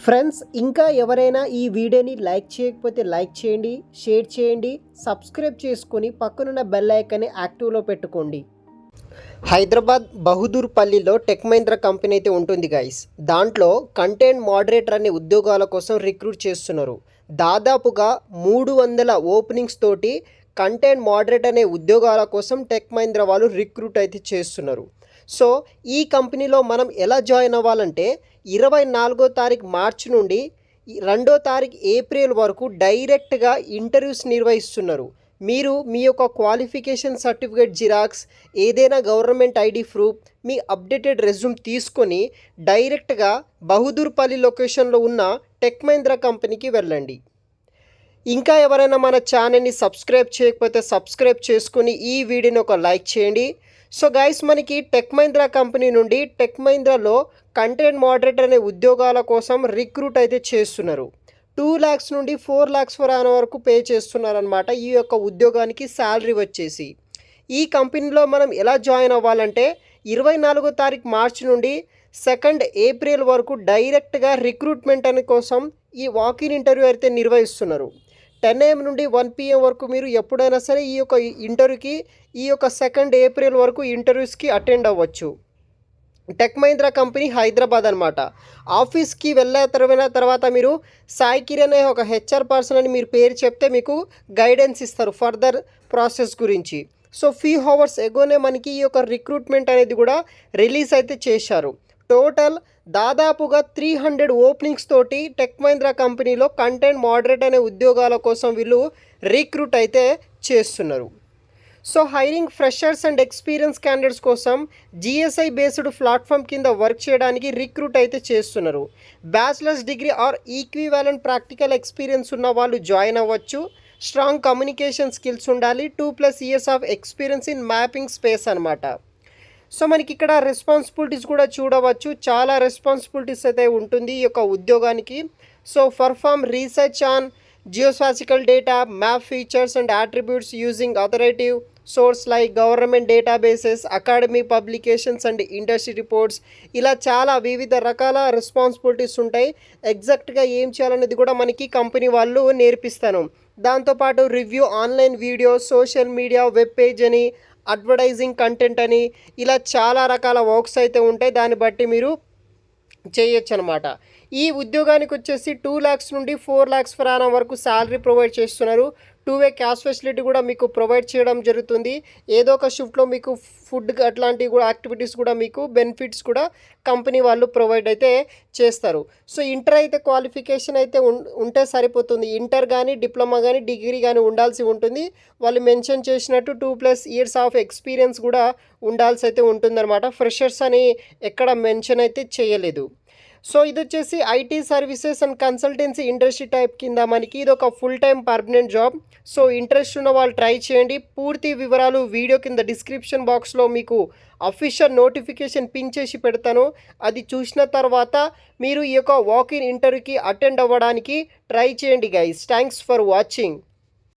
Friends, ఇంకా ఎవరైనా ఈ వీడియోని లైక్ చేయకపోతే లైక్ చేయండి, షేర్ చేయండి, సబ్స్క్రైబ్ చేసుకొని పక్కనున్న బెల్ ఐకాన్ని యాక్టివ్లో పెట్టుకోండి. హైదరాబాద్ బహదూర్పల్లిలో టెక్ మహీంద్రా కంపెనీ అయితే ఉంటుంది గైస్. దాంట్లో కంటెంట్ మోడరేటర్ అనే ఉద్యోగాల కోసం రిక్రూట్ చేస్తున్నారు. దాదాపుగా 300 ఓపెనింగ్స్ తోటి కంటెంట్ మోడరేటర్ అనే ఉద్యోగాల కోసం టెక్ మహీంద్రా వాళ్ళు రిక్రూట్ అయితే చేస్తున్నారు. సో ఈ కంపెనీలో మనం ఎలా జాయిన్ అవ్వాలంటే 24వ తారీఖు మార్చి నుండి 2వ తారీఖు ఏప్రిల్ వరకు డైరెక్ట్గా ఇంటర్వ్యూస్ నిర్వహిస్తున్నారు. మీరు మీ యొక్క క్వాలిఫికేషన్ సర్టిఫికేట్ జిరాక్స్, ఏదైనా గవర్నమెంట్ ఐడి ప్రూఫ్, మీ అప్డేటెడ్ రెజ్యూమ్ తీసుకొని డైరెక్ట్గా బహదూర్పల్లి లొకేషన్లో ఉన్న టెక్ మహీంద్రా కంపెనీకి వెళ్ళండి. ఇంకా ఎవరైనా మన ఛానల్ని సబ్స్క్రైబ్ చేయకపోతే సబ్స్క్రైబ్ చేసుకొని ఈ వీడియోని ఒక లైక్ చేయండి. సో గైస్, మనకి టెక్ మహీంద్రా కంపెనీ నుండి టెక్ మహీంద్రాలో కంటెంట్ మోడరేటర్ అనే ఉద్యోగాల కోసం రిక్రూట్ అయితే చేస్తున్నారు. 2 lakhs నుండి 4 lakhs per annum వరకు పే చేస్తున్నారనమాట. ఈ యొక్క ఉద్యోగానికి శాలరీ వచ్చేసి ఈ కంపెనీలో మనం ఎలా జాయిన్ అవ్వాలంటే 24వ తారీఖు మార్చి నుండి 2nd ఏప్రిల్ వరకు డైరెక్ట్గా రిక్రూట్మెంట్ అనే కోసం ఈ వాకిన్ ఇంటర్వ్యూ అయితే నిర్వహిస్తున్నారు. 10 AM నుండి 1 PM వరకు మీరు ఎప్పుడైనా సరే ఈ యొక్క ఇంటర్వ్యూకి ఈ యొక్క 2nd ఏప్రిల్ వరకు ఇంటర్వ్యూస్కి అటెండ్ అవ్వచ్చు. టెక్ మహీంద్రా కంపెనీ హైదరాబాద్ అనమాట. ఆఫీస్కి వెళ్ళిన తర్వాత మీరు సాయి కిరణ్ అనే ఒక HR పర్సన్ అని మీరు పేరు చెప్తే మీకు గైడెన్స్ ఇస్తారు ఫర్దర్ ప్రాసెస్ గురించి. సో ఫ్యూ అవర్స్ ఎగోనే మనకి ఈ యొక్క రిక్రూట్మెంట్ అనేది కూడా రిలీజ్ అయితే చేశారు. టోటల్ దాదాపుగా 300 ఓపెనింగ్స్ తోటి టెక్ మహీంద్రా కంపెనీలో కంటెంట్ మోడరేటర్ అనే ఉద్యోగాల కోసం వీళ్ళు రిక్రూట్ అయితే చేస్తున్నారు. So hiring freshers and experience candidates కోసం GSI బేస్డ్ ప్లాట్ఫామ్ కింద వర్క్ చేయడానికి రిక్రూట్ అయితే చేస్తున్నారు. Bachelors degree or equivalent practical experience ఉన్న వాళ్ళు జాయిన్ అవ్వచ్చు. స్ట్రాంగ్ కమ్యూనికేషన్ స్కిల్స్ ఉండాలి. 2+ years of experience in mapping space అనమాట. సో మనకి ఇక్కడ రెస్పాన్సిబిలిటీస్ కూడా చూడవచ్చు. చాలా రెస్పాన్సిబిలిటీస్ అయితే ఉంటుంది ఈ యొక్క ఉద్యోగానికి. So perform research on geospatial data, map features and attributes using authoritative source like government databases, academic publications and industry reports. ఇలా చాలా వివిధ రకాల రెస్పాన్సిబిలిటీస్ ఉంటాయి. ఎగ్జాక్ట్గా ఏం చేయాలనేది కూడా మనకి కంపెనీ వాళ్ళు నేర్పిస్తాను. దాంతోపాటు review online video, social media, web page అని, అడ్వర్టైజింగ్ కంటెంట్ అని, ఇలా చాలా రకాల వర్క్స్ అయితే ఉంటాయి. దాన్ని బట్టి మీరు చేయొచ్చు అనమాట. ఈ ఉద్యోగానికి వచ్చేసి 2 lakhs నుండి 4 lakhs per annum వరకు శాలరీ ప్రొవైడ్ చేస్తున్నారు. 2-way క్యాష్ ఫెసిలిటీ కూడా మీకు ప్రొవైడ్ చేయడం జరుగుతుంది. ఏదో ఒక షిఫ్ట్లో మీకు ఫుడ్ అట్లాంటివి కూడా యాక్టివిటీస్ కూడా మీకు బెనిఫిట్స్ కూడా కంపెనీ వాళ్ళు ప్రొవైడ్ అయితే చేస్తారు. సో ఇంటర్ అయితే క్వాలిఫికేషన్ అయితే ఉంటే సరిపోతుంది. ఇంటర్ కానీ, డిప్లొమా కానీ, డిగ్రీ కానీ ఉండాల్సి ఉంటుంది. వాళ్ళు మెన్షన్ చేసినట్టు 2+ years ఆఫ్ ఎక్స్పీరియన్స్ కూడా ఉండాల్సి అయితే ఉంటుందన్నమాట. ఫ్రెషర్స్ అని ఎక్కడ మెన్షన్ అయితే చేయలేదు. సో ఇది వచ్చేసి IT services and consultancy industry type కింద మనకి ఇది ఒక full time permanent job. So interest ఉన్న వాళ్ళు ట్రై చేయండి. పూర్తి వివరాలు వీడియో కింద డిస్క్రిప్షన్ బాక్స్లో మీకు అఫీషియల్ నోటిఫికేషన్ పిన్ చేసి పెడతాను. అది చూసిన తర్వాత మీరు ఈ యొక్క వాకిన్ ఇంటర్వ్యూకి అటెండ్ అవ్వడానికి ట్రై చేయండి గైస్. Thanks for watching.